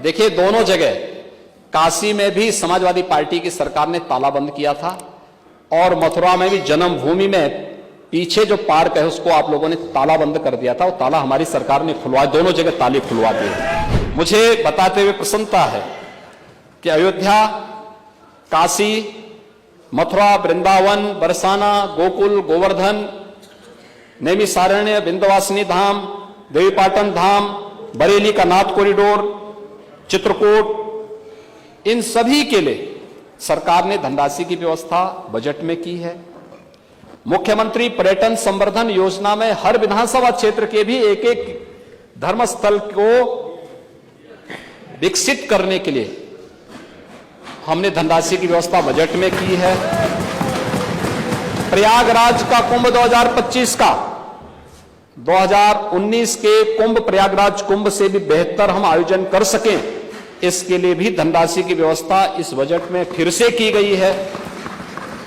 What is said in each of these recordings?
देखिए, दोनों जगह काशी में भी समाजवादी पार्टी की सरकार ने ताला बंद किया था और मथुरा में भी जन्मभूमि में पीछे जो पार्क है उसको आप लोगों ने ताला बंद कर दिया था। वो ताला हमारी सरकार ने खुलवा, दोनों जगह ताले खुलवा दिए। मुझे बताते हुए प्रसन्नता है कि अयोध्या, काशी, मथुरा, वृंदावन, बरसाना, गोकुल, गोवर्धन, नैमिषारण्य, विंध्यवासिनी धाम, देवीपाटन धाम, बरेली का नाथ कॉरिडोर, चित्रकूट, इन सभी के लिए सरकार ने धनराशि की व्यवस्था बजट में की है। मुख्यमंत्री पर्यटन संवर्धन योजना में हर विधानसभा क्षेत्र के भी एक एक धर्मस्थल को विकसित करने के लिए हमने धनराशि की व्यवस्था बजट में की है। प्रयागराज का कुंभ 2025 का 2019 के कुंभ, प्रयागराज कुंभ से भी बेहतर हम आयोजन कर सकें, इसके लिए भी धनराशि की व्यवस्था इस बजट में फिर से की गई है।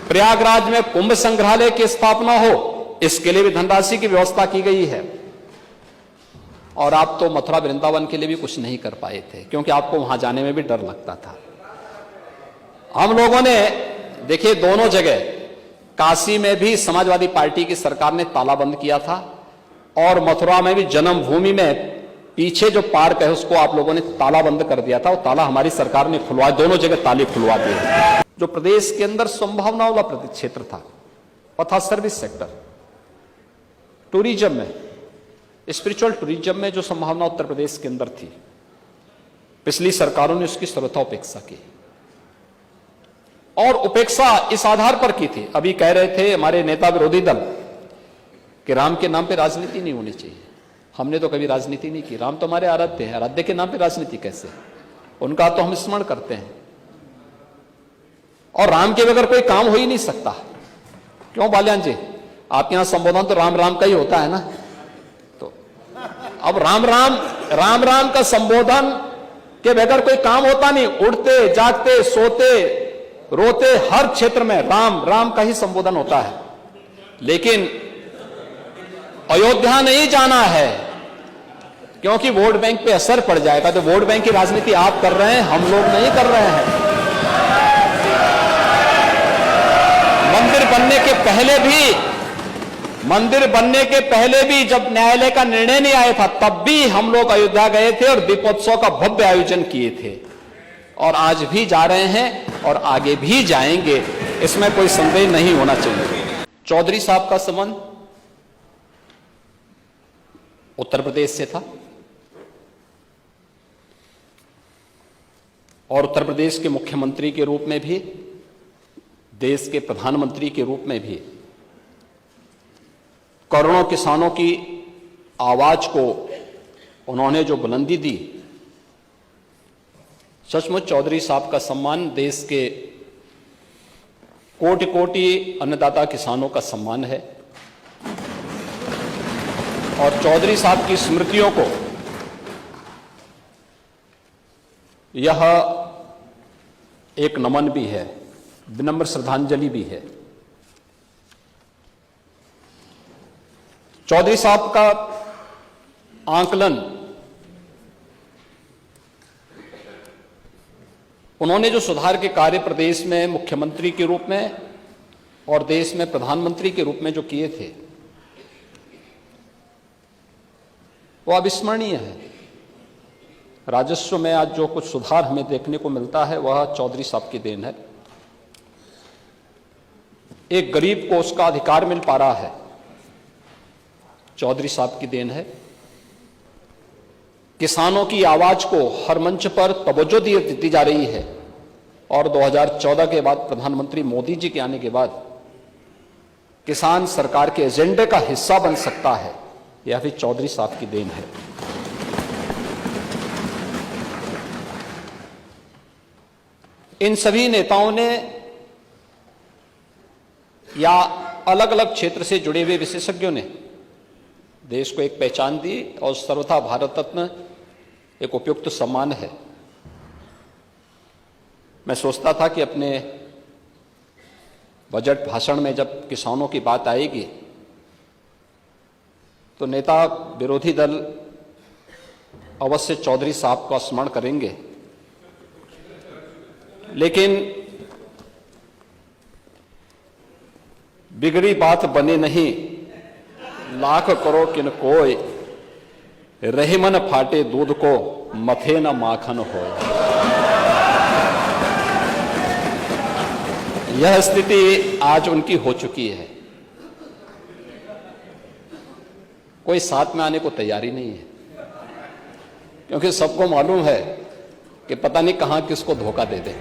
प्रयागराज में कुंभ संग्रहालय की स्थापना हो, इसके लिए भी धनराशि की व्यवस्था की गई है। और आप तो मथुरा वृंदावन के लिए भी कुछ नहीं कर पाए थे, क्योंकि आपको वहां जाने में भी डर लगता था। हम लोगों ने, देखिए, दोनों जगह काशी में भी समाजवादी पार्टी की सरकार ने ताला बंद किया था और मथुरा में भी जन्मभूमि में पीछे जो पार्क है उसको आप लोगों ने ताला बंद कर दिया था। वो ताला हमारी सरकार ने खुलवा, दोनों जगह ताले खुलवा दिए। जो प्रदेश के अंदर संभावनाओं वाला क्षेत्र था, वो था सर्विस सेक्टर, टूरिज्म में, स्पिरिचुअल टूरिज्म में जो संभावना उत्तर प्रदेश के अंदर थी, पिछली सरकारों ने उसकी सर्वथा उपेक्षा की। और उपेक्षा इस आधार पर की थी, अभी कह रहे थे हमारे नेता विरोधी दल कि राम के नाम पे राजनीति नहीं होनी चाहिए। हमने तो कभी राजनीति नहीं की। राम तो हमारे आराध्य हैं, आराध्य के नाम पे राजनीति कैसे? उनका तो हम स्मरण करते हैं और राम के बगैर कोई काम हो ही नहीं सकता। क्यों बाल्यान जी, आपके यहां संबोधन तो राम राम का ही होता है ना? तो अब राम राम का संबोधन के बगैर कोई काम होता नहीं। उठते, जागते, सोते, रोते, हर क्षेत्र में राम राम का ही संबोधन होता है। लेकिन अयोध्या नहीं जाना है, क्योंकि वोट बैंक पे असर पड़ जाएगा। तो वोट बैंक की राजनीति आप कर रहे हैं, हम लोग नहीं कर रहे हैं। मंदिर बनने के पहले भी जब न्यायालय का निर्णय नहीं आया था, तब भी हम लोग अयोध्या गए थे और दीपोत्सव का भव्य आयोजन किए थे। और आज भी जा रहे हैं और आगे भी जाएंगे, इसमें कोई संदेह नहीं होना चाहिए। चौधरी साहब का संबंध उत्तर प्रदेश से था और उत्तर प्रदेश के मुख्यमंत्री के रूप में भी, देश के प्रधानमंत्री के रूप में भी करोड़ों किसानों की आवाज को उन्होंने जो बुलंदी दी, सचमुच चौधरी साहब का सम्मान देश के कोटि कोटि अन्नदाता किसानों का सम्मान है। और चौधरी साहब की स्मृतियों को यह एक नमन भी है, विनम्र श्रद्धांजलि भी है। चौधरी साहब का आंकलन, उन्होंने जो सुधार के कार्य प्रदेश में मुख्यमंत्री के रूप में और देश में प्रधानमंत्री के रूप में जो किए थे, वो अविस्मरणीय है। राजस्व में आज जो कुछ सुधार हमें देखने को मिलता है, वह चौधरी साहब की देन है। एक गरीब को उसका अधिकार मिल पा रहा है, चौधरी साहब की देन है। किसानों की आवाज को हर मंच पर तवज्जो दी जा रही है और 2014 के बाद प्रधानमंत्री मोदी जी के आने के बाद किसान सरकार के एजेंडे का हिस्सा बन सकता है, यह भी चौधरी साहब की देन है। इन सभी नेताओं ने या अलग अलग क्षेत्र से जुड़े हुए विशेषज्ञों ने देश को एक पहचान दी और सर्वथा भारत रत्न एक उपयुक्त सम्मान है। मैं सोचता था कि अपने बजट भाषण में जब किसानों की बात आएगी तो नेता विरोधी दल अवश्य चौधरी साहब का स्मरण करेंगे, लेकिन बिगड़ी बात बने नहीं, लाख करो किन कोय, रहे मन फाटे दूध को, मथे न माखन हो। यह स्थिति आज उनकी हो चुकी है। कोई साथ में आने को तैयारी नहीं है, क्योंकि सबको मालूम है कि पता नहीं कहां किसको धोखा दे दें।